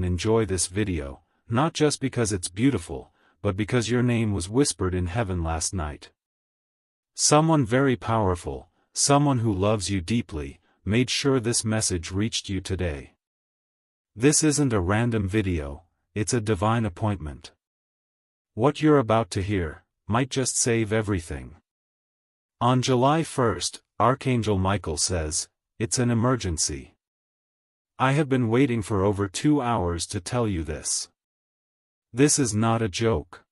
and enjoy this video, not just because it's beautiful, but because your name was whispered in heaven last night. Someone very powerful, someone who loves you deeply, made sure this message reached you today. This isn't a random video, it's a divine appointment. What you're about to hear might just save everything. On July 1st, Archangel Michael says, "It's an emergency. I have been waiting for over 2 hours to tell you this. This is not a joke.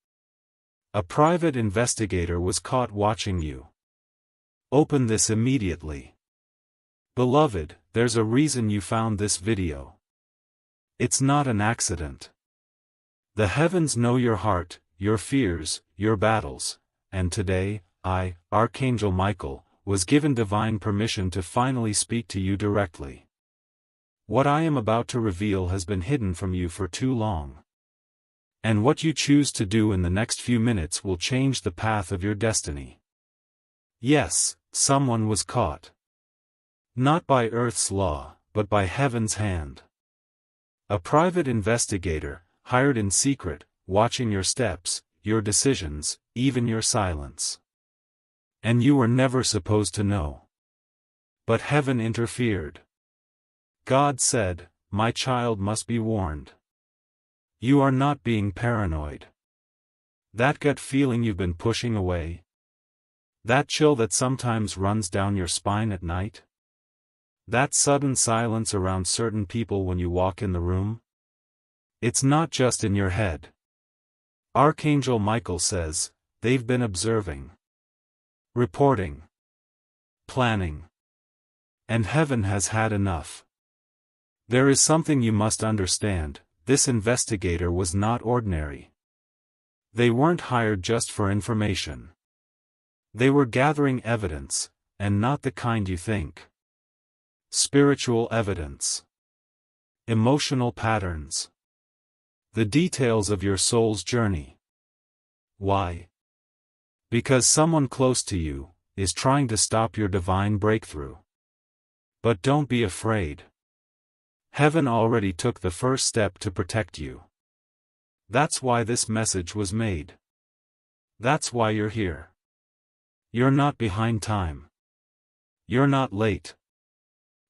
A private investigator was caught watching you. Open this immediately. Beloved, there's a reason you found this video. It's not an accident. The heavens know your heart, your fears, your battles, and today, I, Archangel Michael, was given divine permission to finally speak to you directly. What I am about to reveal has been hidden from you for too long. And what you choose to do in the next few minutes will change the path of your destiny." Yes, someone was caught. Not by Earth's law, but by heaven's hand. A private investigator, hired in secret, watching your steps, your decisions, even your silence. And you were never supposed to know. But heaven interfered. God said, "My child must be warned. You are not being paranoid. That gut feeling you've been pushing away? That chill that sometimes runs down your spine at night? That sudden silence around certain people when you walk in the room? It's not just in your head. Archangel Michael says, they've been observing, reporting, planning. And heaven has had enough. There is something you must understand, this investigator was not ordinary. They weren't hired just for information. They were gathering evidence, and not the kind you think. Spiritual evidence. Emotional patterns. The details of your soul's journey. Why? Because someone close to you is trying to stop your divine breakthrough. But don't be afraid. Heaven already took the first step to protect you. That's why this message was made. That's why you're here. You're not behind time. You're not late.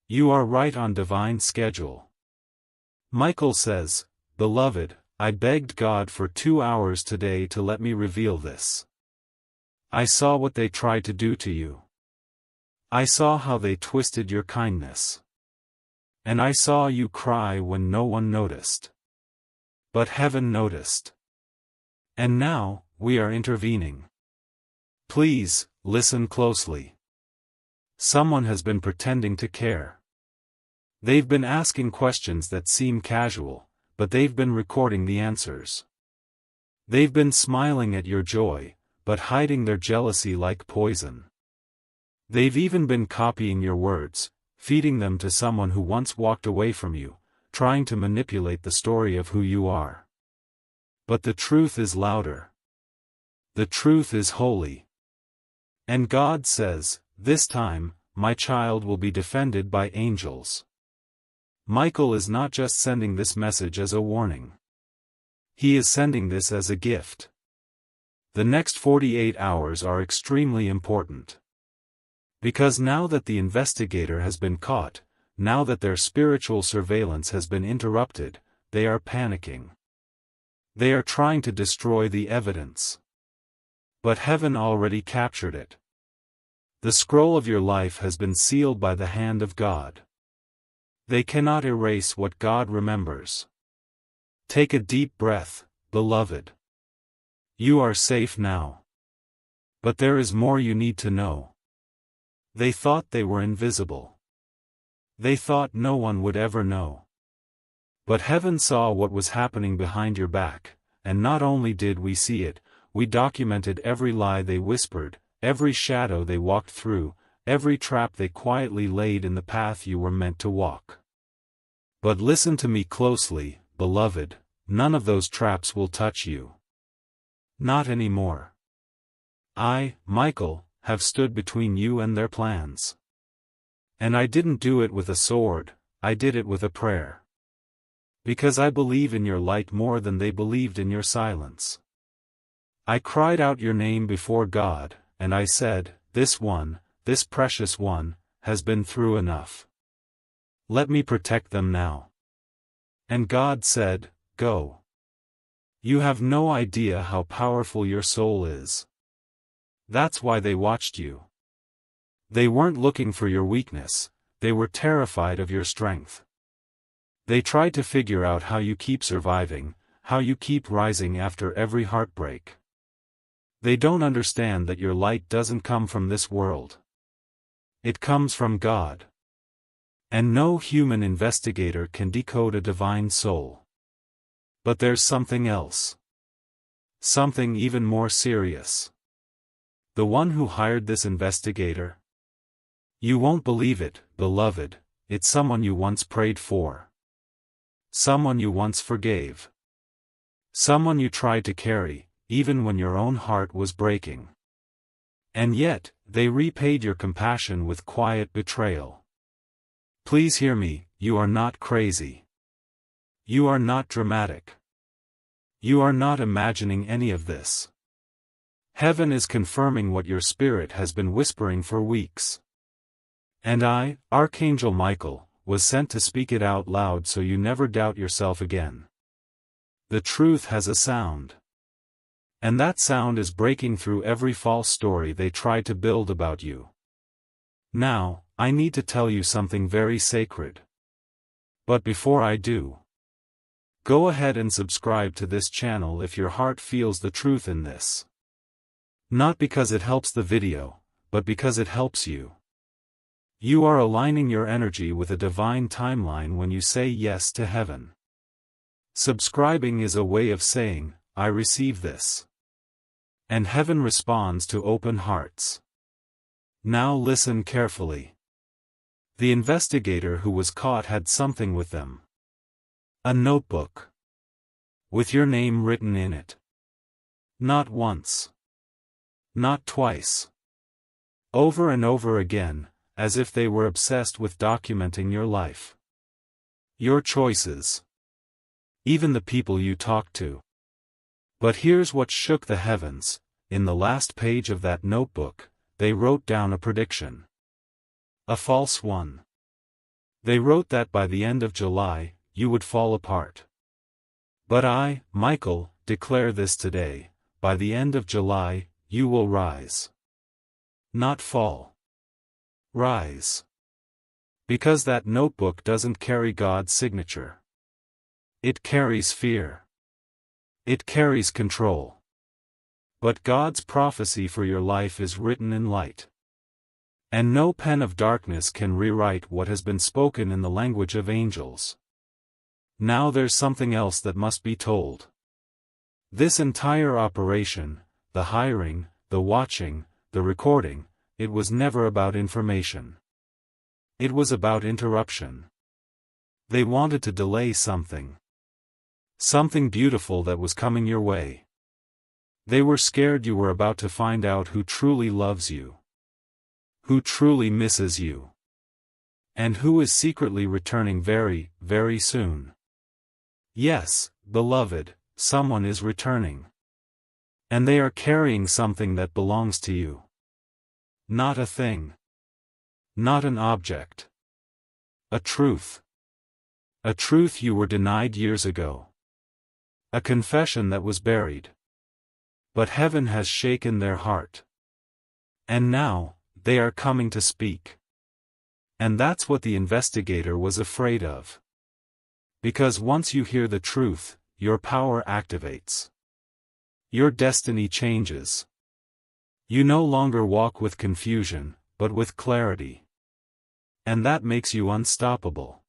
You are right on divine schedule. Michael says, "Beloved, I begged God for 2 hours today to let me reveal this. I saw what they tried to do to you. I saw how they twisted your kindness. And I saw you cry when no one noticed. But heaven noticed. And now, we are intervening. Please, listen closely. Someone has been pretending to care. They've been asking questions that seem casual, but they've been recording the answers. They've been smiling at your joy, but hiding their jealousy like poison. They've even been copying your words, feeding them to someone who once walked away from you, trying to manipulate the story of who you are. But the truth is louder. The truth is holy. And God says, this time, my child will be defended by angels. Michael is not just sending this message as a warning. He is sending this as a gift. The next 48 hours are extremely important. Because now that the investigator has been caught, now that their spiritual surveillance has been interrupted, they are panicking. They are trying to destroy the evidence. But heaven already captured it. The scroll of your life has been sealed by the hand of God. They cannot erase what God remembers. Take a deep breath, beloved. You are safe now. But there is more you need to know. They thought they were invisible. They thought no one would ever know. But heaven saw what was happening behind your back, and not only did we see it, we documented every lie they whispered, every shadow they walked through, every trap they quietly laid in the path you were meant to walk. But listen to me closely, beloved, none of those traps will touch you. Not anymore. I, Michael, have stood between you and their plans. And I didn't do it with a sword, I did it with a prayer. Because I believe in your light more than they believed in your silence. I cried out your name before God, and I said, this one, this precious one, has been through enough. Let me protect them now. And God said, go. You have no idea how powerful your soul is. That's why they watched you. They weren't looking for your weakness, they were terrified of your strength. They tried to figure out how you keep surviving, how you keep rising after every heartbreak. They don't understand that your light doesn't come from this world. It comes from God. And no human investigator can decode a divine soul. But there's something else. Something even more serious. The one who hired this investigator? You won't believe it, beloved, it's someone you once prayed for. Someone you once forgave. Someone you tried to carry, even when your own heart was breaking. And yet, they repaid your compassion with quiet betrayal. Please hear me, you are not crazy. You are not dramatic. You are not imagining any of this. Heaven is confirming what your spirit has been whispering for weeks. And I, Archangel Michael, was sent to speak it out loud so you never doubt yourself again. The truth has a sound. And that sound is breaking through every false story they tried to build about you. Now, I need to tell you something very sacred. But before I do, go ahead and subscribe to this channel if your heart feels the truth in this. Not because it helps the video, but because it helps you. You are aligning your energy with a divine timeline when you say yes to heaven. Subscribing is a way of saying, I receive this. And heaven responds to open hearts. Now listen carefully. The investigator who was caught had something with them. A notebook. With your name written in it. Not once. Not twice. Over and over again, as if they were obsessed with documenting your life. Your choices. Even the people you talked to. But here's what shook the heavens. In the last page of that notebook, they wrote down a prediction. A false one. They wrote that by the end of July, you would fall apart. But I, Michael, declare this today, by the end of July, you will rise. Not fall. Rise. Because that notebook doesn't carry God's signature. It carries fear. It carries control. But God's prophecy for your life is written in light. And no pen of darkness can rewrite what has been spoken in the language of angels. Now there's something else that must be told. This entire operation, the hiring, the watching, the recording, it was never about information. It was about interruption. They wanted to delay something. Something beautiful that was coming your way. They were scared you were about to find out who truly loves you. Who truly misses you. And who is secretly returning very, very soon. Yes, beloved, someone is returning. And they are carrying something that belongs to you. Not a thing. Not an object. A truth. A truth you were denied years ago. A confession that was buried. But heaven has shaken their heart. And now, they are coming to speak. And that's what the investigator was afraid of. Because once you hear the truth, your power activates. Your destiny changes. You no longer walk with confusion, but with clarity. And that makes you unstoppable.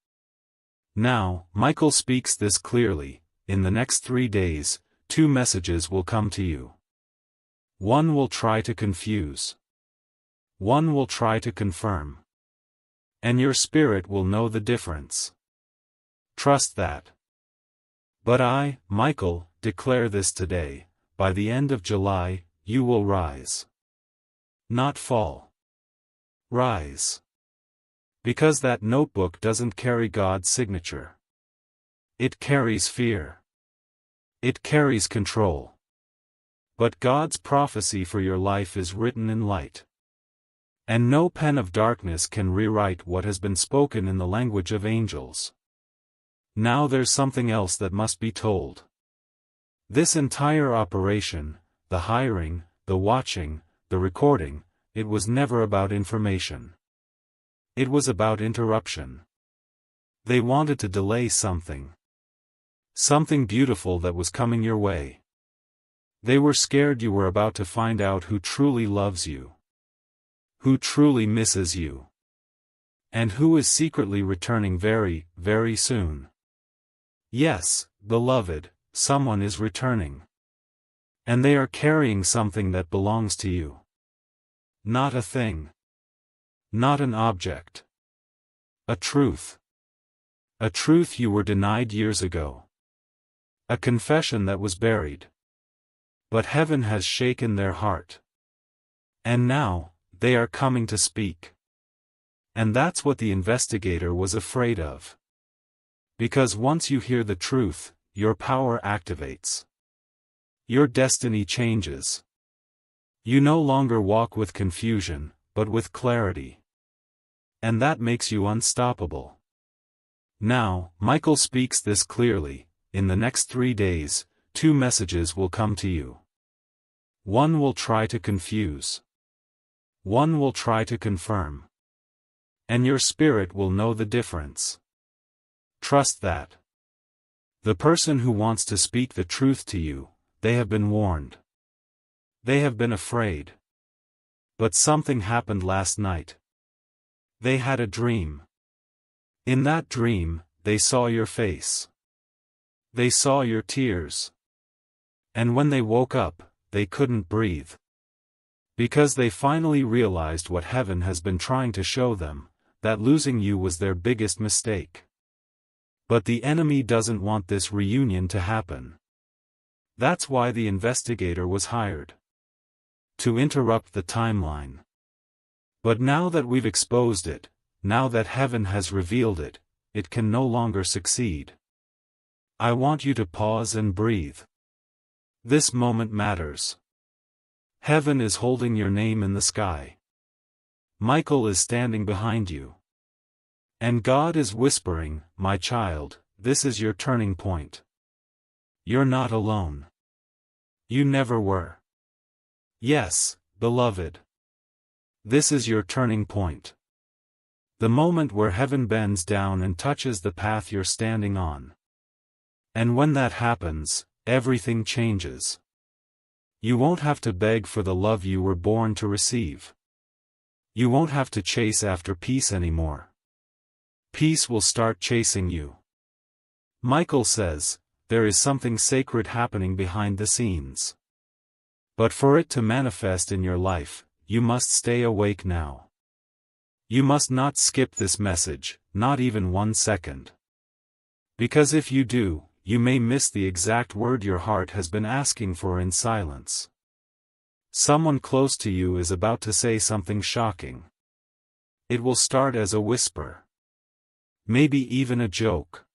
Now, Michael speaks this clearly. In the next 3 days, 2 messages will come to you. One will try to confuse. One will try to confirm. And your spirit will know the difference. Trust that. But I, Michael, declare this today, by the end of July, you will rise. Not fall. Rise. Because that notebook doesn't carry God's signature. It carries fear. It carries control. But God's prophecy for your life is written in light. And no pen of darkness can rewrite what has been spoken in the language of angels. Now there's something else that must be told. This entire operation, the hiring, the watching, the recording, it was never about information. It was about interruption. They wanted to delay something. Something beautiful that was coming your way. They were scared you were about to find out who truly loves you. Who truly misses you. And who is secretly returning very, very soon. Yes, beloved, someone is returning. And they are carrying something that belongs to you. Not a thing. Not an object. A truth. A truth you were denied years ago. A confession that was buried. But heaven has shaken their heart. And now, they are coming to speak. And that's what the investigator was afraid of. Because once you hear the truth, your power activates. Your destiny changes. You no longer walk with confusion, but with clarity. And that makes you unstoppable. Now, Michael speaks this clearly. In the next 3 days, 2 messages will come to you. One will try to confuse. One will try to confirm. And your spirit will know the difference. Trust that. The person who wants to speak the truth to you, they have been warned. They have been afraid. But something happened last night. They had a dream. In that dream, they saw your face. They saw your tears. And when they woke up, they couldn't breathe. Because they finally realized what heaven has been trying to show them, that losing you was their biggest mistake. But the enemy doesn't want this reunion to happen. That's why the investigator was hired. To interrupt the timeline. But now that we've exposed it, now that heaven has revealed it, it can no longer succeed. I want you to pause and breathe. This moment matters. Heaven is holding your name in the sky. Michael is standing behind you. And God is whispering, my child, this is your turning point. You're not alone. You never were. Yes, beloved. This is your turning point. The moment where heaven bends down and touches the path you're standing on. And when that happens, everything changes. You won't have to beg for the love you were born to receive. You won't have to chase after peace anymore. Peace will start chasing you. Michael says, there is something sacred happening behind the scenes. But for it to manifest in your life, you must stay awake now. You must not skip this message, not even 1 second. Because if you do, you may miss the exact word your heart has been asking for in silence. Someone close to you is about to say something shocking. It will start as a whisper. Maybe even a joke.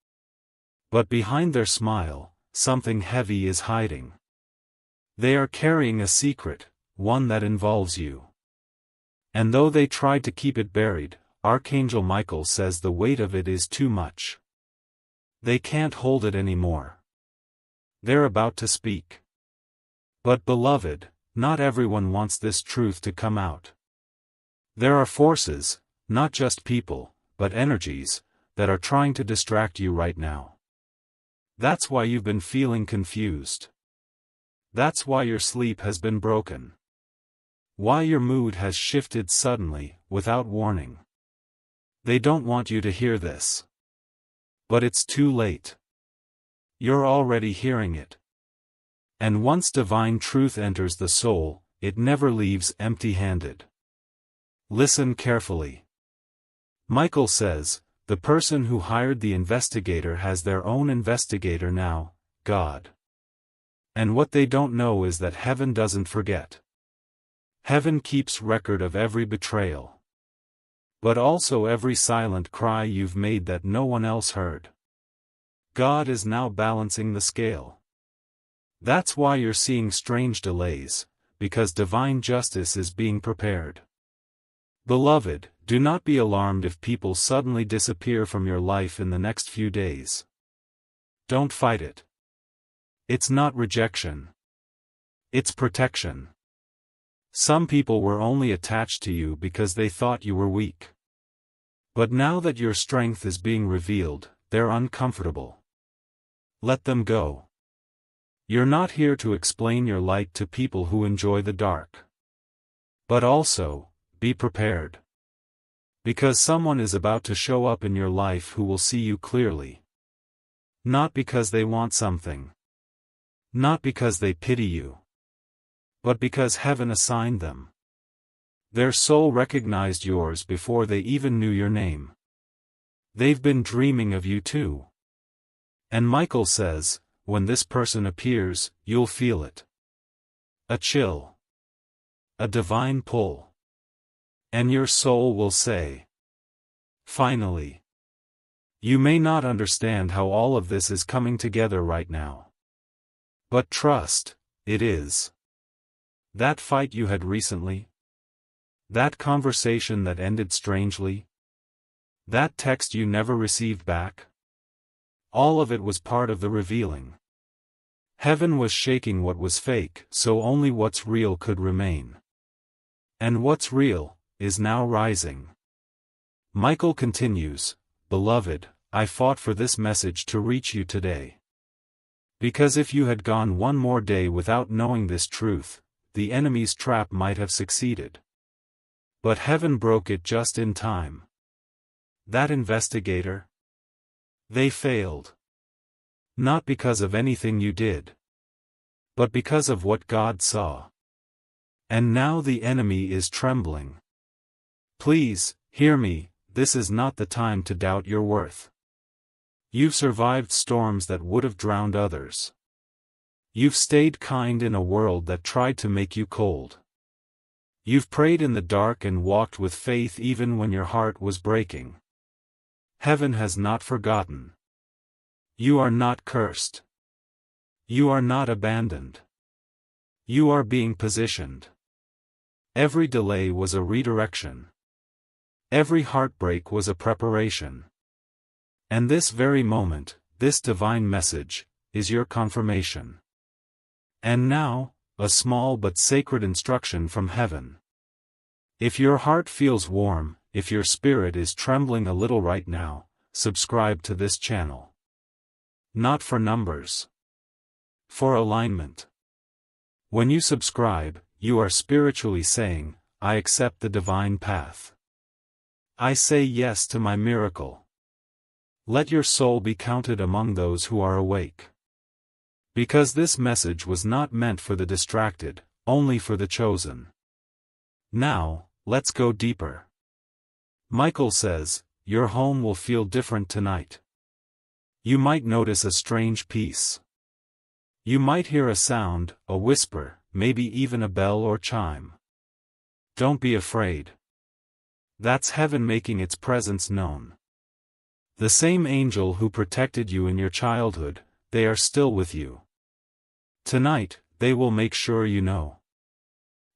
But behind their smile, something heavy is hiding. They are carrying a secret, one that involves you. And though they tried to keep it buried, Archangel Michael says the weight of it is too much. They can't hold it anymore. They're about to speak. But beloved, not everyone wants this truth to come out. There are forces, not just people, but energies, that are trying to distract you right now. That's why you've been feeling confused. That's why your sleep has been broken. Why your mood has shifted suddenly, without warning. They don't want you to hear this. But it's too late. You're already hearing it. And once divine truth enters the soul, it never leaves empty-handed. Listen carefully. Michael says, the person who hired the investigator has their own investigator now, God. And what they don't know is that heaven doesn't forget. Heaven keeps record of every betrayal. But also every silent cry you've made that no one else heard. God is now balancing the scale. That's why you're seeing strange delays, because divine justice is being prepared. Beloved, do not be alarmed if people suddenly disappear from your life in the next few days. Don't fight it. It's not rejection. It's protection. Some people were only attached to you because they thought you were weak. But now that your strength is being revealed, they're uncomfortable. Let them go. You're not here to explain your light to people who enjoy the dark. But also, be prepared. Because someone is about to show up in your life who will see you clearly. Not because they want something. Not because they pity you. But because heaven assigned them. Their soul recognized yours before they even knew your name. They've been dreaming of you too. And Michael says, when this person appears, you'll feel it. A chill. A divine pull. And your soul will say, finally. You may not understand how all of this is coming together right now. But trust, it is. That fight you had recently? That conversation that ended strangely? That text you never received back? All of it was part of the revealing. Heaven was shaking what was fake, so only what's real could remain. And what's real is now rising. Michael continues, Beloved, I fought for this message to reach you today. Because if you had gone one more day without knowing this truth, the enemy's trap might have succeeded. But heaven broke it just in time. That investigator? They failed. Not because of anything you did. But because of what God saw. And now the enemy is trembling. Please, hear me, this is not the time to doubt your worth. You've survived storms that would have drowned others. You've stayed kind in a world that tried to make you cold. You've prayed in the dark and walked with faith even when your heart was breaking. Heaven has not forgotten. You are not cursed. You are not abandoned. You are being positioned. Every delay was a redirection. Every heartbreak was a preparation. And this very moment, this divine message, is your confirmation. And now, a small but sacred instruction from heaven. If your heart feels warm, if your spirit is trembling a little right now, subscribe to this channel. Not for numbers. For alignment. When you subscribe, you are spiritually saying, I accept the divine path. I say yes to my miracle. Let your soul be counted among those who are awake. Because this message was not meant for the distracted, only for the chosen. Now, let's go deeper. Michael says, your home will feel different tonight. You might notice a strange peace. You might hear a sound, a whisper, maybe even a bell or chime. Don't be afraid. That's heaven making its presence known. The same angel who protected you in your childhood, they are still with you. Tonight, they will make sure you know.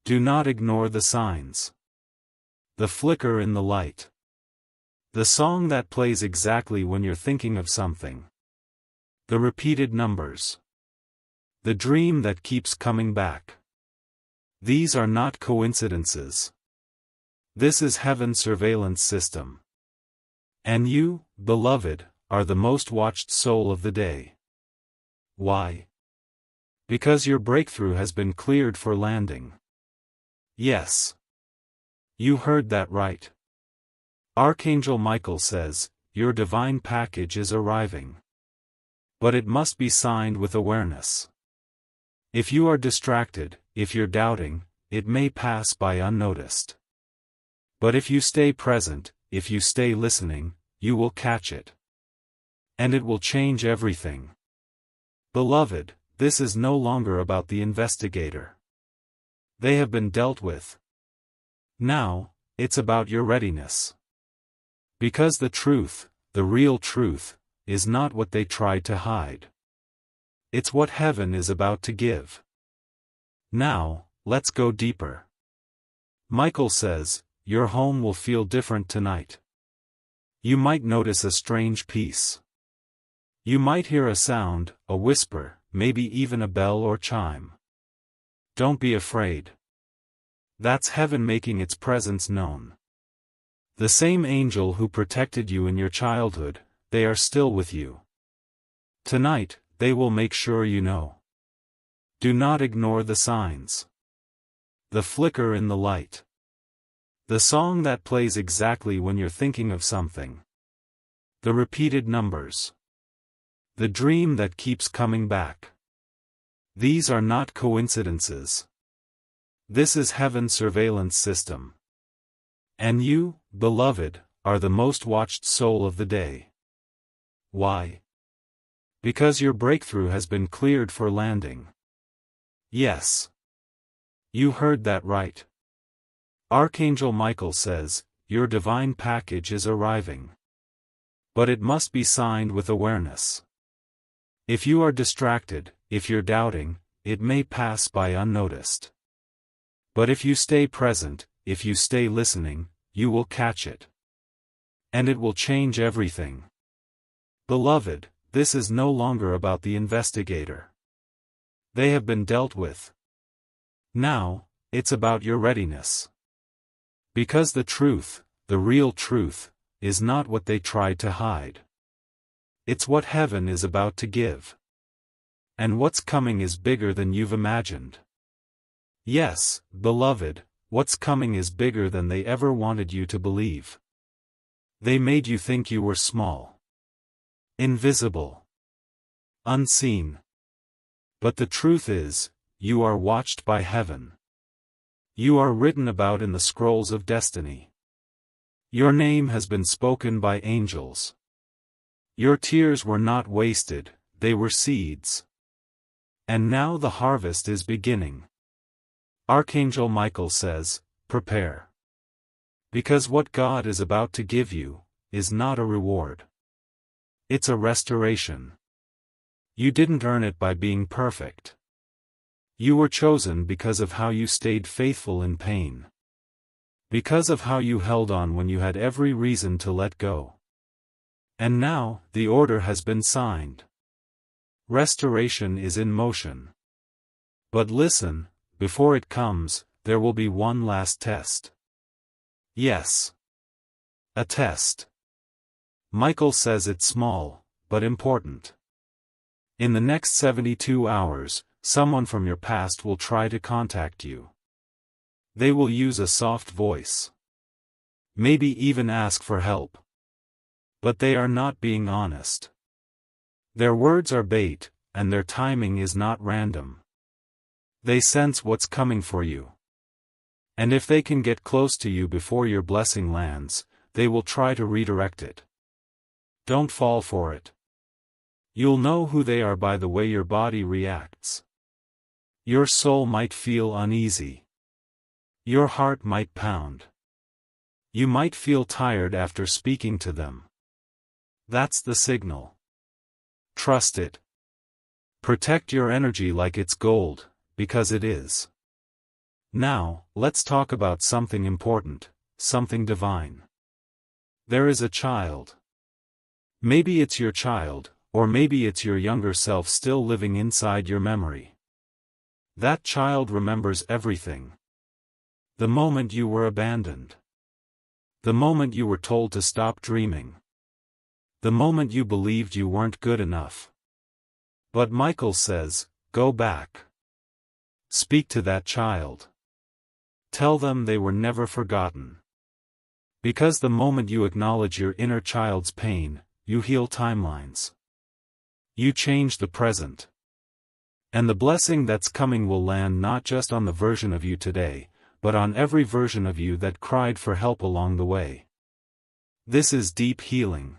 Do not ignore the signs. The flicker in the light. The song that plays exactly when you're thinking of something. The repeated numbers. The dream that keeps coming back. These are not coincidences. This is heaven's surveillance system. And you, beloved, are the most watched soul of the day. Why? Because your breakthrough has been cleared for landing. Yes. You heard that right. Archangel Michael says, your divine package is arriving. But it must be signed with awareness. If you are distracted, if you're doubting, it may pass by unnoticed. But if you stay present, if you stay listening, you will catch it. And it will change everything. Beloved, this is no longer about the investigator. They have been dealt with. Now, it's about your readiness. Because the truth, the real truth, is not what they tried to hide. It's what heaven is about to give. Now, let's go deeper. Michael says, your home will feel different tonight. You might notice a strange peace. You might hear a sound, a whisper, maybe even a bell or chime. Don't be afraid. That's heaven making its presence known. The same angel who protected you in your childhood, they are still with you. Tonight, they will make sure you know. Do not ignore the signs. The flicker in the light. The song that plays exactly when you're thinking of something. The repeated numbers. The dream that keeps coming back. These are not coincidences. This is heaven's surveillance system. And you, beloved, are the most watched soul of the day. Why? Because your breakthrough has been cleared for landing. Yes. You heard that right. Archangel Michael says, your divine package is arriving. But it must be signed with awareness. If you are distracted, if you're doubting, it may pass by unnoticed. But if you stay present, if you stay listening, you will catch it. And it will change everything. Beloved, this is no longer about the investigator. They have been dealt with. Now, it's about your readiness. Because the truth, the real truth, is not what they tried to hide. It's what heaven is about to give. And what's coming is bigger than you've imagined. Yes, beloved, what's coming is bigger than they ever wanted you to believe. They made you think you were small. Invisible. Unseen. But the truth is, you are watched by heaven. You are written about in the scrolls of destiny. Your name has been spoken by angels. Your tears were not wasted, they were seeds. And now the harvest is beginning. Archangel Michael says, prepare. Because what God is about to give you, is not a reward. It's a restoration. You didn't earn it by being perfect. You were chosen because of how you stayed faithful in pain. Because of how you held on when you had every reason to let go. And now, the order has been signed. Restoration is in motion. But listen, before it comes, there will be one last test. Yes. A test. Michael says it's small, but important. In the next 72 hours, someone from your past will try to contact you. They will use a soft voice. Maybe even ask for help. But they are not being honest. Their words are bait, and their timing is not random. They sense what's coming for you. And if they can get close to you before your blessing lands, they will try to redirect it. Don't fall for it. You'll know who they are by the way your body reacts. Your soul might feel uneasy. Your heart might pound. You might feel tired after speaking to them. That's the signal. Trust it. Protect your energy like it's gold, because it is. Now, let's talk about something important, something divine. There is a child. Maybe it's your child, or maybe it's your younger self still living inside your memory. That child remembers everything. The moment you were abandoned. The moment you were told to stop dreaming. The moment you believed you weren't good enough. But Michael says, go back. Speak to that child. Tell them they were never forgotten. Because the moment you acknowledge your inner child's pain, you heal timelines. You change the present. And the blessing that's coming will land not just on the version of you today, but on every version of you that cried for help along the way. This is deep healing.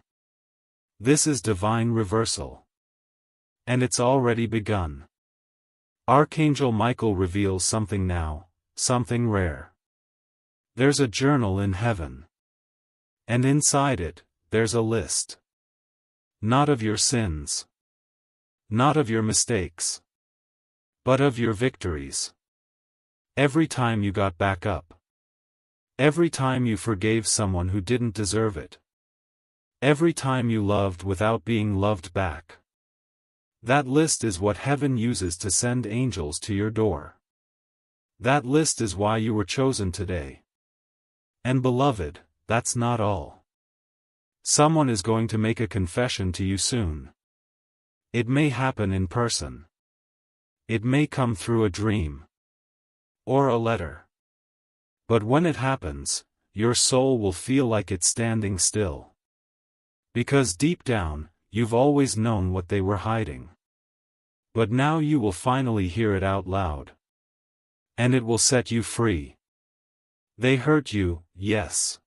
This is divine reversal. And it's already begun. Archangel Michael reveals something now, something rare. There's a journal in heaven. And inside it, there's a list. Not of your sins. Not of your mistakes. But of your victories. Every time you got back up. Every time you forgave someone who didn't deserve it. Every time you loved without being loved back. That list is what heaven uses to send angels to your door. That list is why you were chosen today. And beloved, that's not all. Someone is going to make a confession to you soon. It may happen in person. It may come through a dream. Or a letter. But when it happens, your soul will feel like it's standing still. Because deep down, you've always known what they were hiding. But now you will finally hear it out loud. And it will set you free. They hurt you, yes.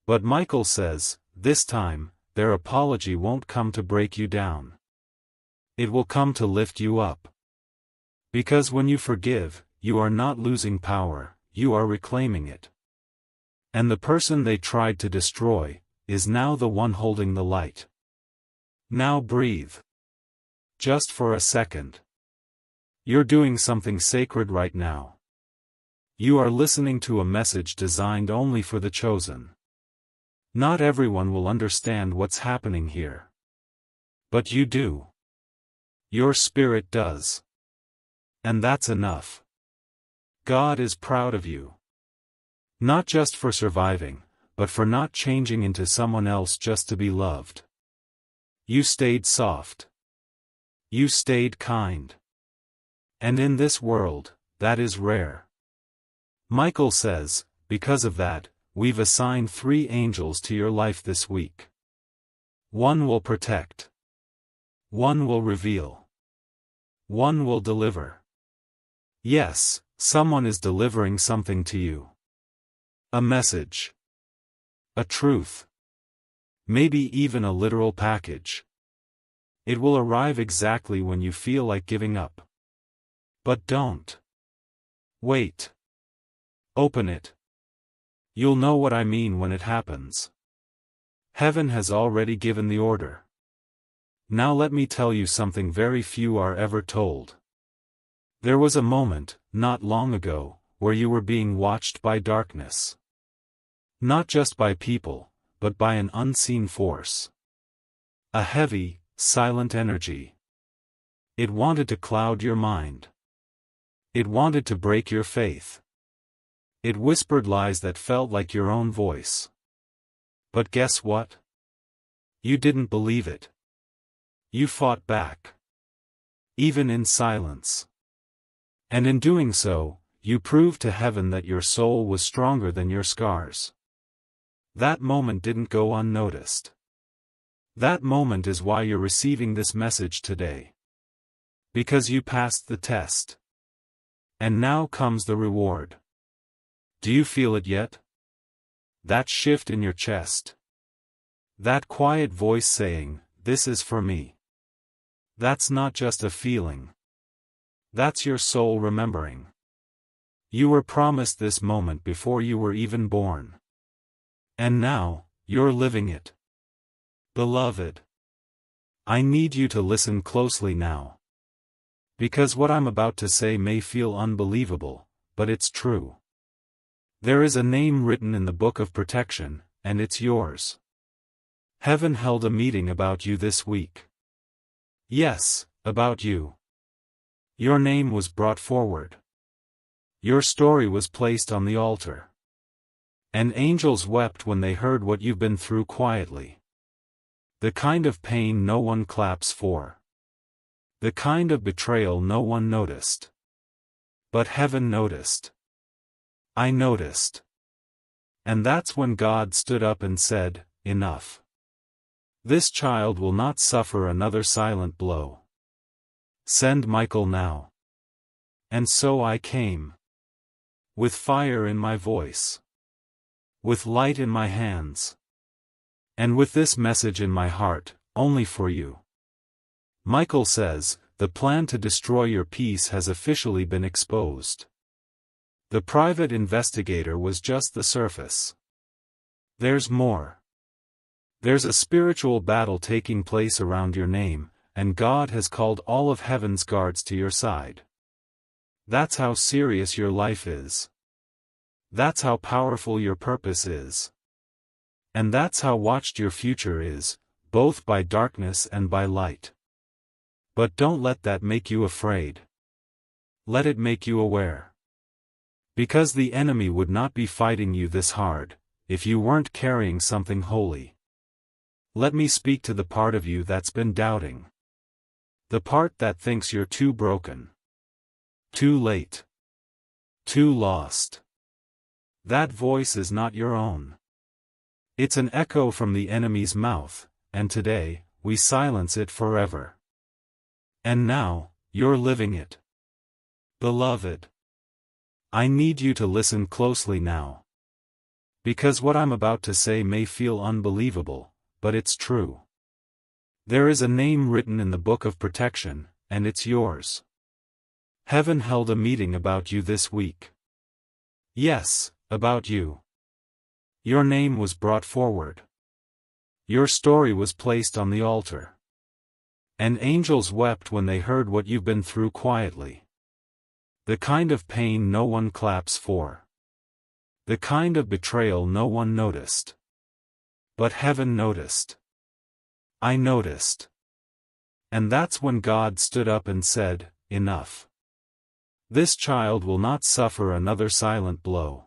But Michael says, this time, their apology won't come to break you down. It will come to lift you up. Because when you forgive, you are not losing power, you are reclaiming it. And the person they tried to destroy, is now the one holding the light. Now breathe. Just for a second. You're doing something sacred right now. You are listening to a message designed only for the chosen. Not everyone will understand what's happening here. But you do. Your spirit does. And that's enough. God is proud of you. Not just for surviving, but for not changing into someone else just to be loved. You stayed soft. You stayed kind. And in this world, that is rare. Michael says, because of that, we've assigned 3 angels to your life this week. 1 will protect. 1 will reveal. 1 will deliver. Yes, someone is delivering something to you. A message. A truth. Maybe even a literal package. It will arrive exactly when you feel like giving up. But don't. Wait. Open it. You'll know what I mean when it happens. Heaven has already given the order. Now let me tell you something very few are ever told. There was a moment, not long ago, where you were being watched by darkness. Not just by people, but by an unseen force. A heavy, silent energy. It wanted to cloud your mind. It wanted to break your faith. It whispered lies that felt like your own voice. But guess what? You didn't believe it. You fought back. Even in silence. And in doing so, you proved to heaven that your soul was stronger than your scars. That moment didn't go unnoticed. That moment is why you're receiving this message today. Because you passed the test. And now comes the reward. Do you feel it yet? That shift in your chest. That quiet voice saying, "This is for me." That's not just a feeling. That's your soul remembering. You were promised this moment before you were even born. And now, you're living it. Beloved. I need you to listen closely now. Because what I'm about to say may feel unbelievable, but it's true. There is a name written in the book of protection, and it's yours. Heaven held a meeting about you this week. Yes, about you. Your name was brought forward. Your story was placed on the altar. And angels wept when they heard what you've been through quietly. The kind of pain no one claps for. The kind of betrayal no one noticed. But heaven noticed. I noticed. And that's when God stood up and said, "Enough. This child will not suffer another silent blow. Send Michael now." And so I came. With fire in my voice. With light in my hands. And with this message in my heart, only for you. Michael says, the plan to destroy your peace has officially been exposed. The private investigator was just the surface. There's more. There's a spiritual battle taking place around your name, and God has called all of heaven's guards to your side. That's how serious your life is. That's how powerful your purpose is. And that's how watched your future is, both by darkness and by light. But don't let that make you afraid. Let it make you aware. Because the enemy would not be fighting you this hard, if you weren't carrying something holy. Let me speak to the part of you that's been doubting. The part that thinks you're too broken. Too late. Too lost. That voice is not your own. It's an echo from the enemy's mouth, and today, we silence it forever. And now, you're living it. Beloved. I need you to listen closely now. Because what I'm about to say may feel unbelievable, but it's true. There is a name written in the book of protection, and it's yours. Heaven held a meeting about you this week. Yes, about you. Your name was brought forward. Your story was placed on the altar. And angels wept when they heard what you've been through quietly. The kind of pain no one claps for. The kind of betrayal no one noticed. But heaven noticed. I noticed. And that's when God stood up and said, "Enough. This child will not suffer another silent blow.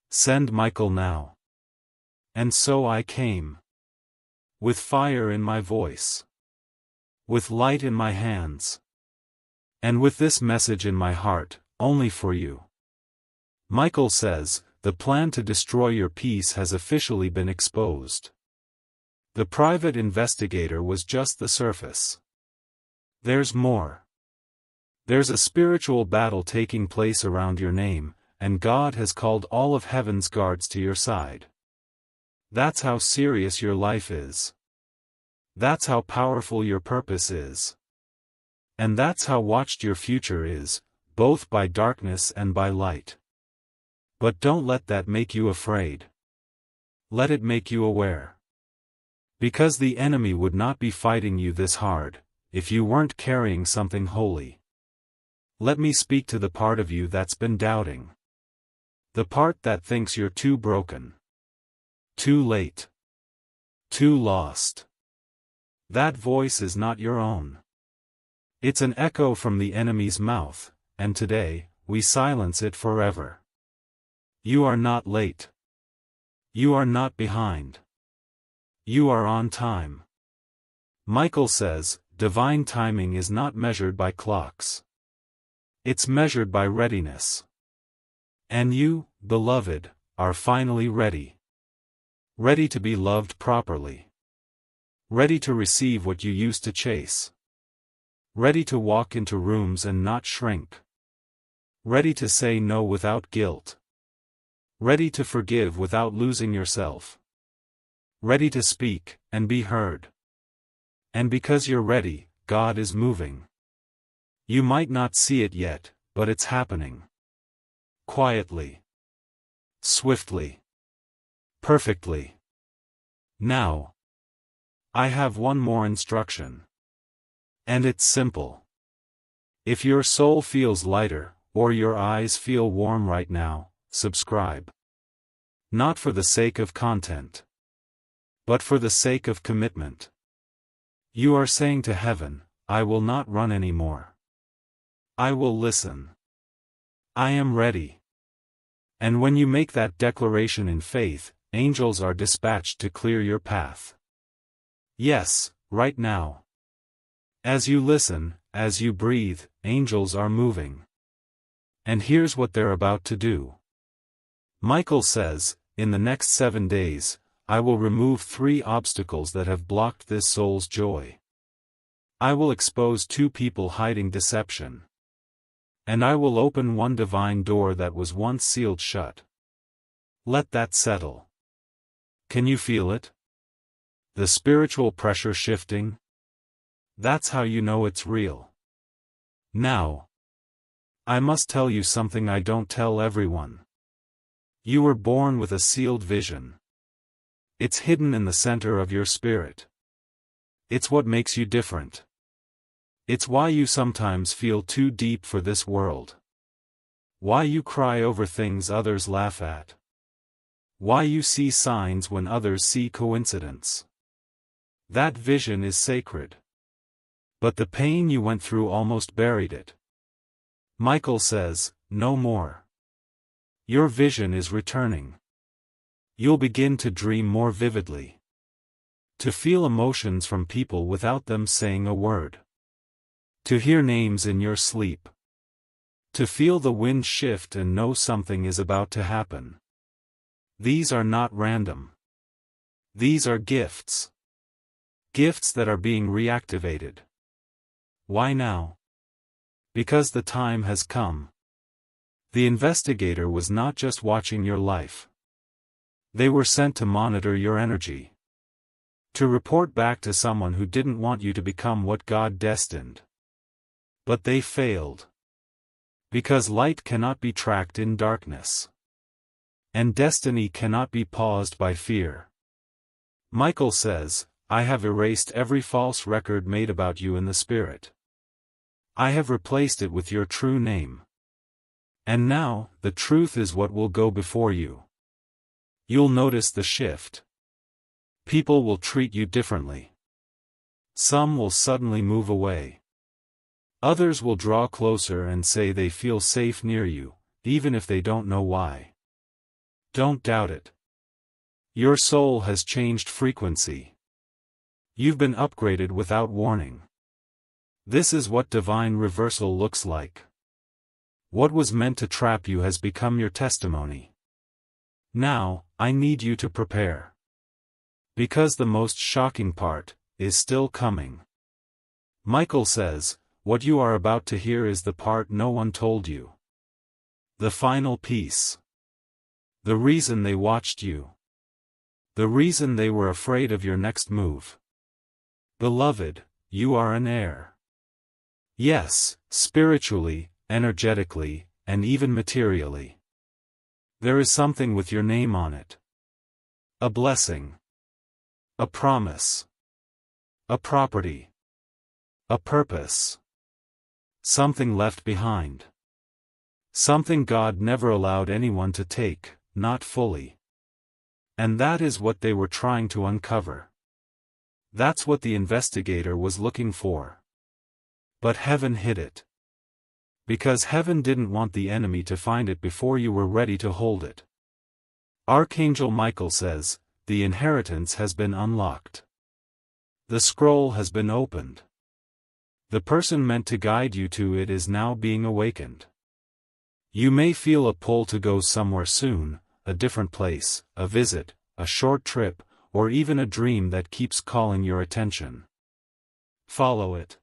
Send Michael now." And so I came. With fire in my voice. With light in my hands. And with this message in my heart, only for you. Michael says, the plan to destroy your peace has officially been exposed. The private investigator was just the surface. There's more. There's a spiritual battle taking place around your name, and God has called all of heaven's guards to your side. That's how serious your life is. That's how powerful your purpose is. And that's how watched your future is, both by darkness and by light. But don't let that make you afraid. Let it make you aware. Because the enemy would not be fighting you this hard, if you weren't carrying something holy. Let me speak to the part of you that's been doubting. The part that thinks you're too broken. Too late. Too lost. That voice is not your own. It's an echo from the enemy's mouth, and today, we silence it forever. You are not late. You are not behind. You are on time. Michael says, divine timing is not measured by clocks. It's measured by readiness. And you, beloved, are finally ready. Ready to be loved properly. Ready to receive what you used to chase. Ready to walk into rooms and not shrink. Ready to say no without guilt. Ready to forgive without losing yourself. Ready to speak, and be heard. And because you're ready, God is moving. You might not see it yet, but it's happening. Quietly. Swiftly. Perfectly. Now. I have one more instruction. And it's simple. If your soul feels lighter, or your eyes feel warm right now, subscribe. Not for the sake of content. But for the sake of commitment. You are saying to heaven, I will not run anymore. I will listen. I am ready. And when you make that declaration in faith, angels are dispatched to clear your path. Yes, right now. As you listen, as you breathe, angels are moving. And here's what they're about to do. Michael says, in the next 7 days, I will remove 3 obstacles that have blocked this soul's joy. I will expose 2 people hiding deception. And I will open 1 divine door that was once sealed shut. Let that settle. Can you feel it? The spiritual pressure shifting? That's how you know it's real. Now, I must tell you something I don't tell everyone. You were born with a sealed vision. It's hidden in the center of your spirit. It's what makes you different. It's why you sometimes feel too deep for this world. Why you cry over things others laugh at. Why you see signs when others see coincidence. That vision is sacred. But the pain you went through almost buried it. Michael says, no more. Your vision is returning. You'll begin to dream more vividly. To feel emotions from people without them saying a word. To hear names in your sleep. To feel the wind shift and know something is about to happen. These are not random. These are gifts. Gifts that are being reactivated. Why now? Because the time has come. The investigator was not just watching your life. They were sent to monitor your energy. To report back to someone who didn't want you to become what God destined. But they failed. Because light cannot be tracked in darkness. And destiny cannot be paused by fear. Michael says, I have erased every false record made about you in the spirit. I have replaced it with your true name. And now, the truth is what will go before you. You'll notice the shift. People will treat you differently. Some will suddenly move away. Others will draw closer and say they feel safe near you, even if they don't know why. Don't doubt it. Your soul has changed frequency. You've been upgraded without warning. This is what divine reversal looks like. What was meant to trap you has become your testimony. Now, I need you to prepare. Because the most shocking part is still coming. Michael says, what you are about to hear is the part no one told you. The final piece. The reason they watched you. The reason they were afraid of your next move. Beloved, you are an heir. Yes, spiritually, energetically, and even materially. There is something with your name on it. A blessing. A promise. A property. A purpose. Something left behind. Something God never allowed anyone to take, not fully. And that is what they were trying to uncover. That's what the investigator was looking for. But heaven hid it. Because heaven didn't want the enemy to find it before you were ready to hold it. Archangel Michael says, the inheritance has been unlocked. The scroll has been opened. The person meant to guide you to it is now being awakened. You may feel a pull to go somewhere soon, a different place, a visit, a short trip, or even a dream that keeps calling your attention. Follow it.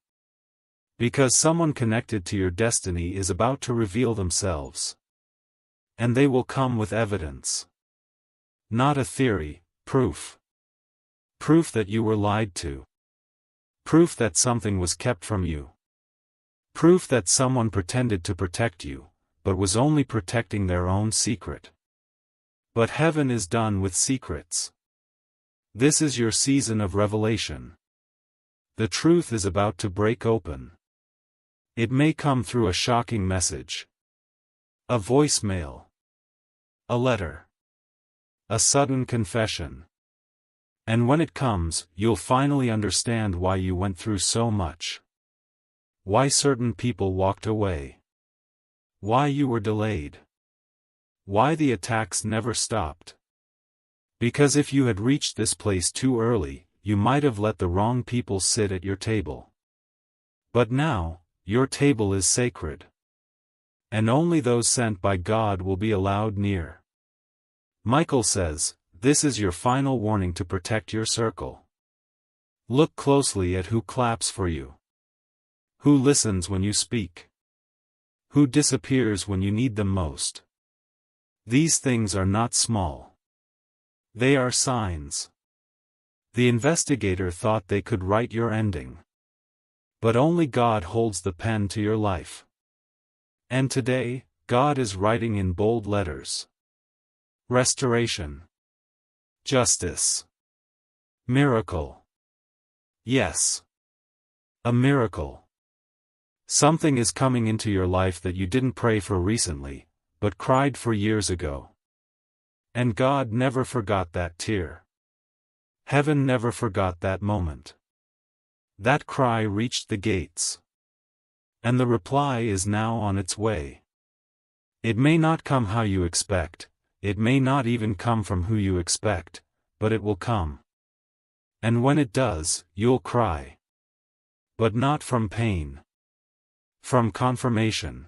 Because someone connected to your destiny is about to reveal themselves. And they will come with evidence. Not a theory, proof. Proof that you were lied to. Proof that something was kept from you. Proof that someone pretended to protect you, but was only protecting their own secret. But heaven is done with secrets. This is your season of revelation. The truth is about to break open. It may come through a shocking message. A voicemail. A letter. A sudden confession. And when it comes, you'll finally understand why you went through so much. Why certain people walked away. Why you were delayed. Why the attacks never stopped. Because if you had reached this place too early, you might have let the wrong people sit at your table. But now, your table is sacred. And only those sent by God will be allowed near. Michael says, this is your final warning to protect your circle. Look closely at who claps for you. Who listens when you speak. Who disappears when you need them most. These things are not small. They are signs. The investigator thought they could write your ending. But only God holds the pen to your life. And today, God is writing in bold letters. Restoration. Justice. Miracle. Yes. A miracle. Something is coming into your life that you didn't pray for recently, but cried for years ago. And God never forgot that tear. Heaven never forgot that moment. That cry reached the gates. And the reply is now on its way. It may not come how you expect, it may not even come from who you expect, but it will come. And when it does, you'll cry. But not from pain. From confirmation.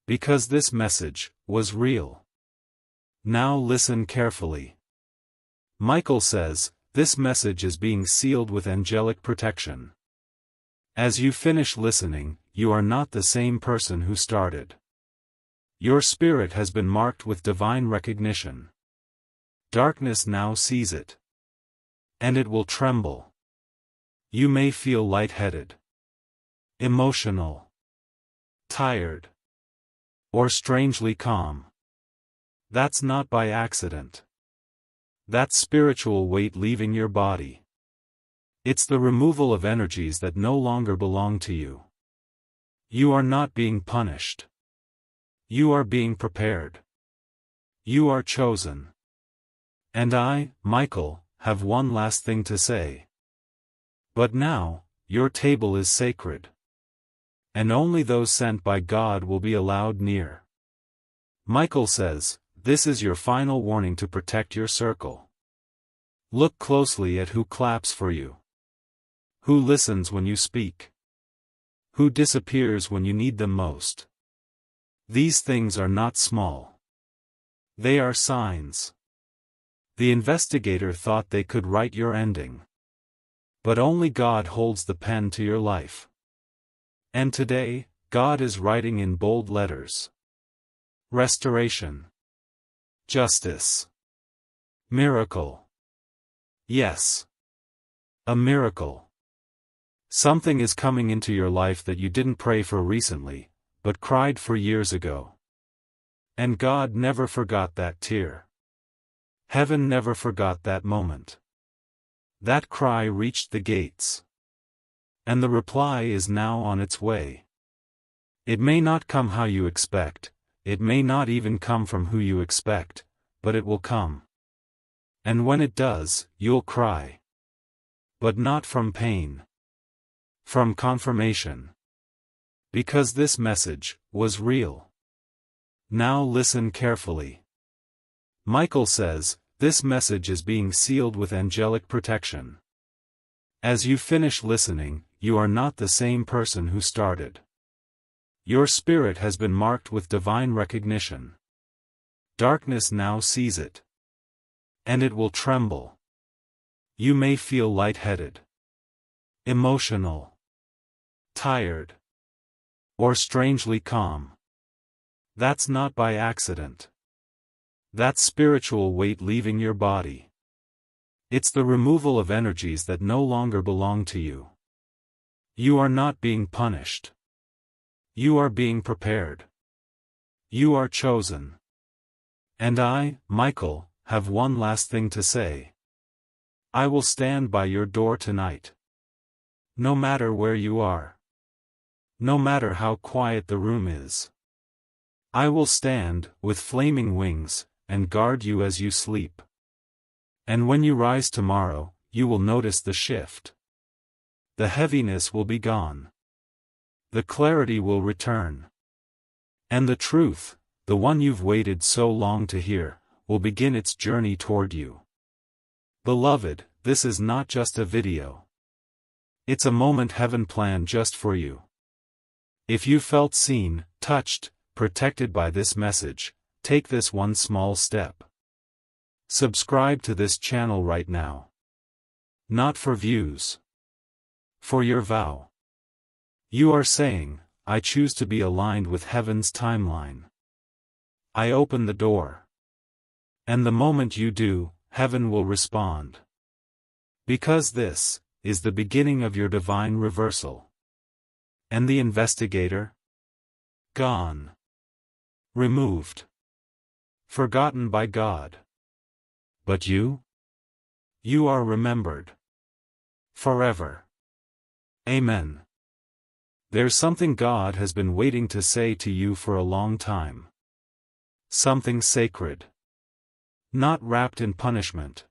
Because this message was real. Now listen carefully. Michael says, this message is being sealed with angelic protection. As you finish listening, you are not the same person who started. Your spirit has been marked with divine recognition. Darkness now sees it. And it will tremble. You may feel lightheaded, emotional, tired, or strangely calm. That's not by accident. That's spiritual weight leaving your body. It's the removal of energies that no longer belong to you. You are not being punished. You are being prepared. You are chosen. And I, Michael, have one last thing to say. But now, your table is sacred. And only those sent by God will be allowed near. Michael says, this is your final warning to protect your circle. Look closely at who claps for you. Who listens when you speak. Who disappears when you need them most. These things are not small. They are signs. The investigator thought they could write your ending. But only God holds the pen to your life. And today, God is writing in bold letters. Restoration. Justice. Miracle. Yes. A miracle. Something is coming into your life that you didn't pray for recently, but cried for years ago. And God never forgot that tear. Heaven never forgot that moment. That cry reached the gates. And the reply is now on its way. It may not come how you expect, it may not even come from who you expect, but it will come. And when it does, you'll cry. But not from pain. From confirmation. Because this message was real. Now listen carefully. Michael says, this message is being sealed with angelic protection. As you finish listening, you are not the same person who started. Your spirit has been marked with divine recognition. Darkness now sees it. And it will tremble. You may feel lightheaded, emotional, tired, or strangely calm. That's not by accident. That's spiritual weight leaving your body. It's the removal of energies that no longer belong to you. You are not being punished. You are being prepared. You are chosen. And I, Michael, have one last thing to say. I will stand by your door tonight. No matter where you are. No matter how quiet the room is. I will stand, with flaming wings, and guard you as you sleep. And when you rise tomorrow, you will notice the shift. The heaviness will be gone. The clarity will return. And the truth, the one you've waited so long to hear, will begin its journey toward you. Beloved, this is not just a video. It's a moment heaven planned just for you. If you felt seen, touched, protected by this message, take this one small step. Subscribe to this channel right now. Not for views. For your vow. You are saying, I choose to be aligned with heaven's timeline. I open the door. And the moment you do, heaven will respond. Because this is the beginning of your divine reversal. And the investigator? Gone. Removed. Forgotten by God. But you? You are remembered. Forever. Amen. There's something God has been waiting to say to you for a long time. Something sacred. Not wrapped in punishment.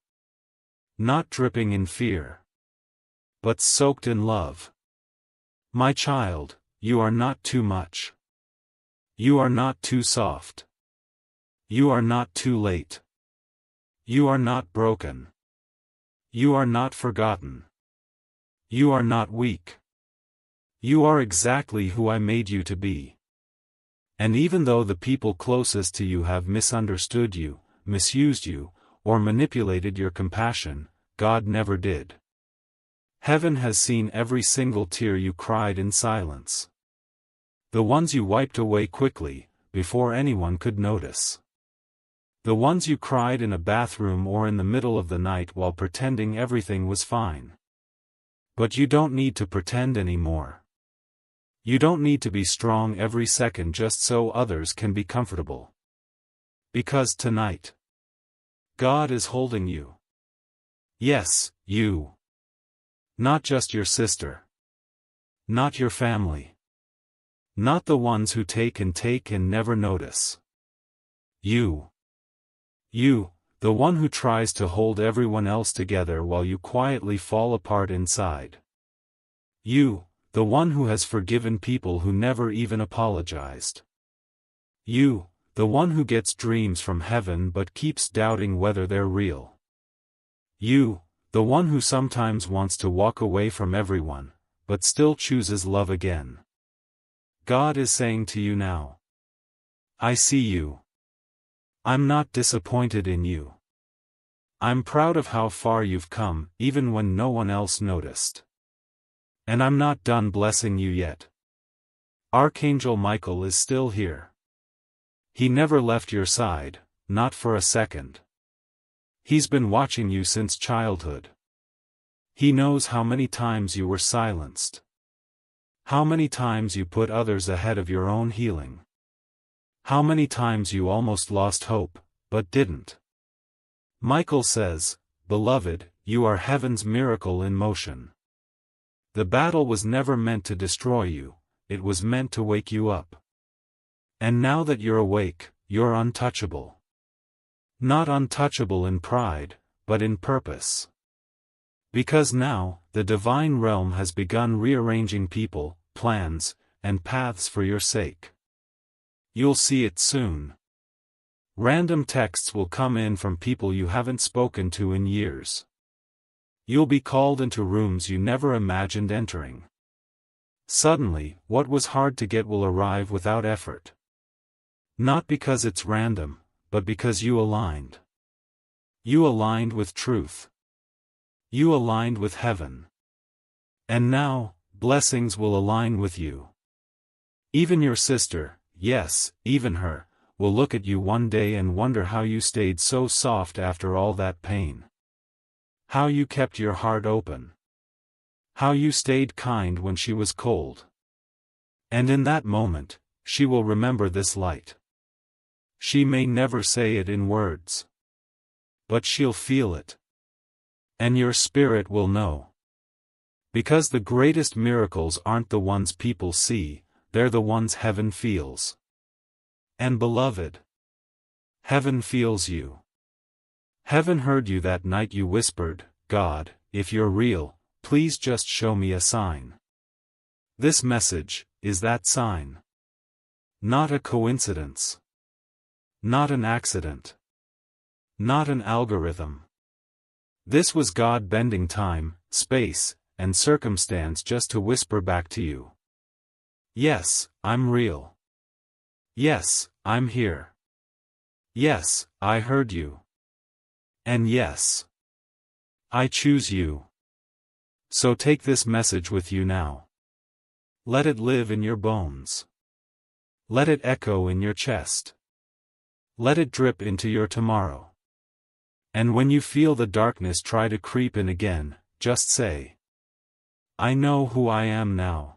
Not dripping in fear. But soaked in love. My child, you are not too much. You are not too soft. You are not too late. You are not broken. You are not forgotten. You are not weak. You are exactly who I made you to be. And even though the people closest to you have misunderstood you, misused you, or manipulated your compassion, God never did. Heaven has seen every single tear you cried in silence. The ones you wiped away quickly, before anyone could notice. The ones you cried in a bathroom or in the middle of the night while pretending everything was fine. But you don't need to pretend anymore. You don't need to be strong every second just so others can be comfortable. Because tonight, God is holding you. Yes, you. Not just your sister. Not your family. Not the ones who take and never notice. You. You, the one who tries to hold everyone else together while you quietly fall apart inside. You, the one who has forgiven people who never even apologized. You, the one who gets dreams from heaven but keeps doubting whether they're real. You, the one who sometimes wants to walk away from everyone, but still chooses love again. God is saying to you now, I see you. I'm not disappointed in you. I'm proud of how far you've come, even when no one else noticed. And I'm not done blessing you yet. Archangel Michael is still here. He never left your side, not for a second. He's been watching you since childhood. He knows how many times you were silenced. How many times you put others ahead of your own healing. How many times you almost lost hope, but didn't. Michael says, Beloved, you are heaven's miracle in motion. The battle was never meant to destroy you, it was meant to wake you up. And now that you're awake, you're untouchable. Not untouchable in pride, but in purpose. Because now, the divine realm has begun rearranging people, plans, and paths for your sake. You'll see it soon. Random texts will come in from people you haven't spoken to in years. You'll be called into rooms you never imagined entering. Suddenly, what was hard to get will arrive without effort. Not because it's random, but because you aligned. You aligned with truth. You aligned with heaven. And now, blessings will align with you. Even your sister, yes, even her, will look at you one day and wonder how you stayed so soft after all that pain. How you kept your heart open. How you stayed kind when she was cold. And in that moment, she will remember this light. She may never say it in words. But she'll feel it. And your spirit will know. Because the greatest miracles aren't the ones people see, they're the ones heaven feels. And beloved, heaven feels you. Heaven heard you that night you whispered, God, if you're real, please just show me a sign. This message is that sign. Not a coincidence. Not an accident. Not an algorithm. This was God bending time, space, and circumstance just to whisper back to you. Yes, I'm real. Yes, I'm here. Yes, I heard you. And yes, I choose you. So take this message with you now. Let it live in your bones. Let it echo in your chest. Let it drip into your tomorrow. And when you feel the darkness try to creep in again, just say, I know who I am now.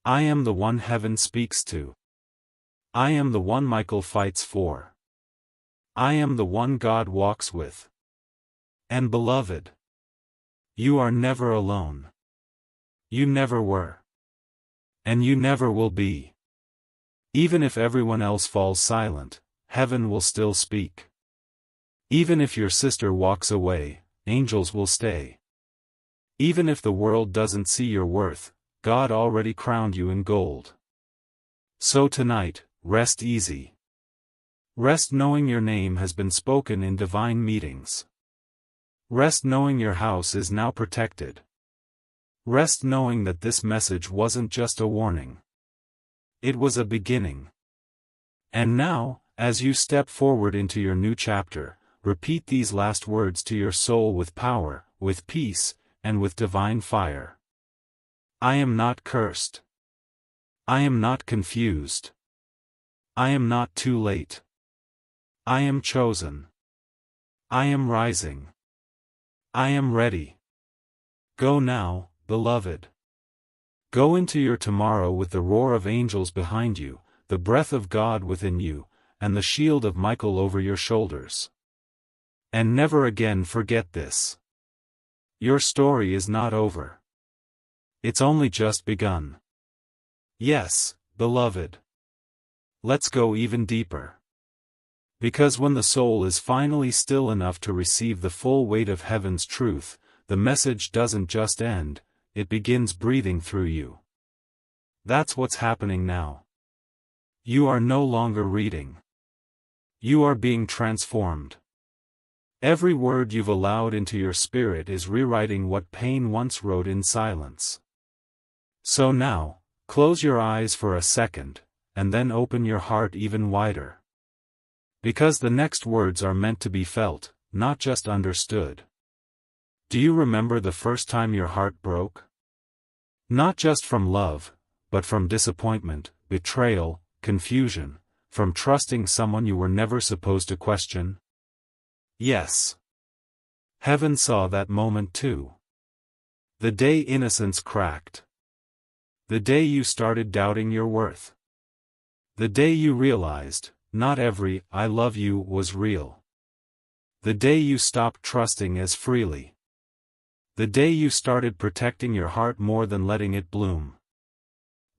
I am the one heaven speaks to. I am the one Michael fights for. I am the one God walks with. And beloved, you are never alone. You never were. And you never will be. Even if everyone else falls silent, heaven will still speak. Even if your sister walks away, angels will stay. Even if the world doesn't see your worth, God already crowned you in gold. So tonight, rest easy. Rest knowing your name has been spoken in divine meetings. Rest knowing your house is now protected. Rest knowing that this message wasn't just a warning. It was a beginning. And now, as you step forward into your new chapter, repeat these last words to your soul with power, with peace, and with divine fire. I am not cursed. I am not confused. I am not too late. I am chosen. I am rising. I am ready. Go now, beloved. Go into your tomorrow with the roar of angels behind you, the breath of God within you, and the shield of Michael over your shoulders. And never again forget this. Your story is not over. It's only just begun. Yes, beloved. Let's go even deeper. Because when the soul is finally still enough to receive the full weight of heaven's truth, the message doesn't just end, it begins breathing through you. That's what's happening now. You are no longer reading. You are being transformed. Every word you've allowed into your spirit is rewriting what pain once wrote in silence. So now, close your eyes for a second, and then open your heart even wider. Because the next words are meant to be felt, not just understood. Do you remember the first time your heart broke? Not just from love, but from disappointment, betrayal, confusion, from trusting someone you were never supposed to question? Yes. Heaven saw that moment too. The day innocence cracked. The day you started doubting your worth. The day you realized, not every "I love you" was real. The day you stopped trusting as freely. The day you started protecting your heart more than letting it bloom.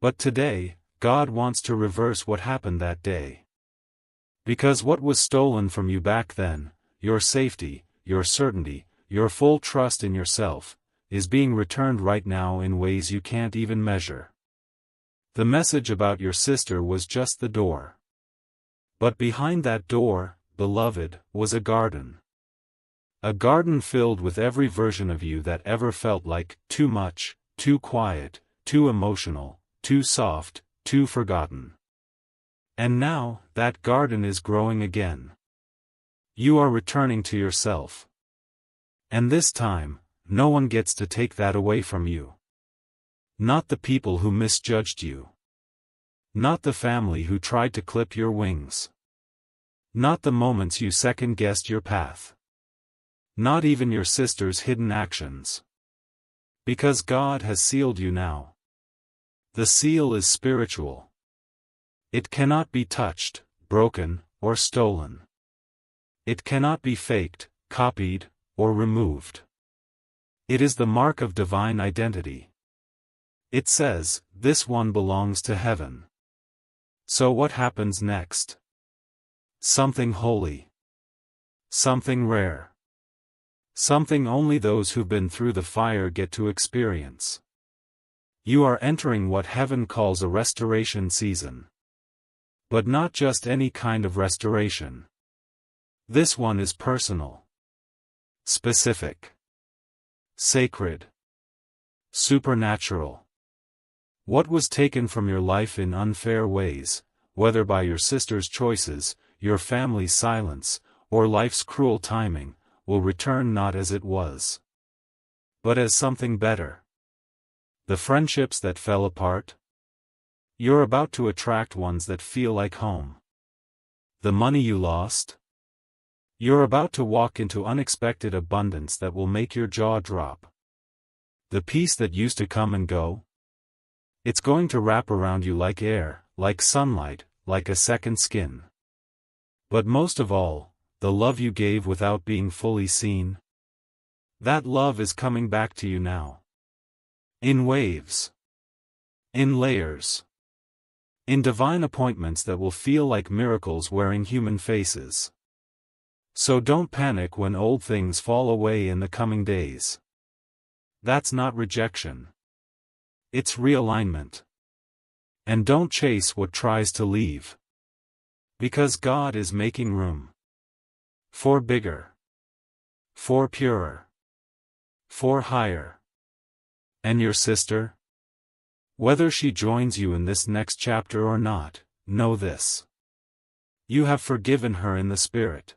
But today, God wants to reverse what happened that day. Because what was stolen from you back then, your safety, your certainty, your full trust in yourself, is being returned right now in ways you can't even measure. The message about your sister was just the door. But behind that door, beloved, was a garden. A garden filled with every version of you that ever felt like too much, too quiet, too emotional, too soft, too forgotten. And now, that garden is growing again. You are returning to yourself. And this time, no one gets to take that away from you. Not the people who misjudged you. Not the family who tried to clip your wings. Not the moments you second-guessed your path. Not even your sister's hidden actions. Because God has sealed you now. The seal is spiritual. It cannot be touched, broken, or stolen. It cannot be faked, copied, or removed. It is the mark of divine identity. It says, "This one belongs to heaven." So what happens next? Something holy. Something rare. Something only those who've been through the fire get to experience. You are entering what heaven calls a restoration season. But not just any kind of restoration. This one is personal. Specific. Sacred. Supernatural. What was taken from your life in unfair ways, whether by your sister's choices, your family's silence, or life's cruel timing, will return not as it was, but as something better. The friendships that fell apart? You're about to attract ones that feel like home. The money you lost? You're about to walk into unexpected abundance that will make your jaw drop. The peace that used to come and go? It's going to wrap around you like air, like sunlight, like a second skin. But most of all, the love you gave without being fully seen? That love is coming back to you now. In waves. In layers. In divine appointments that will feel like miracles wearing human faces. So don't panic when old things fall away in the coming days. That's not rejection. It's realignment. And don't chase what tries to leave. Because God is making room. For bigger. For purer. For higher. And your sister? Whether she joins you in this next chapter or not, know this. You have forgiven her in the Spirit.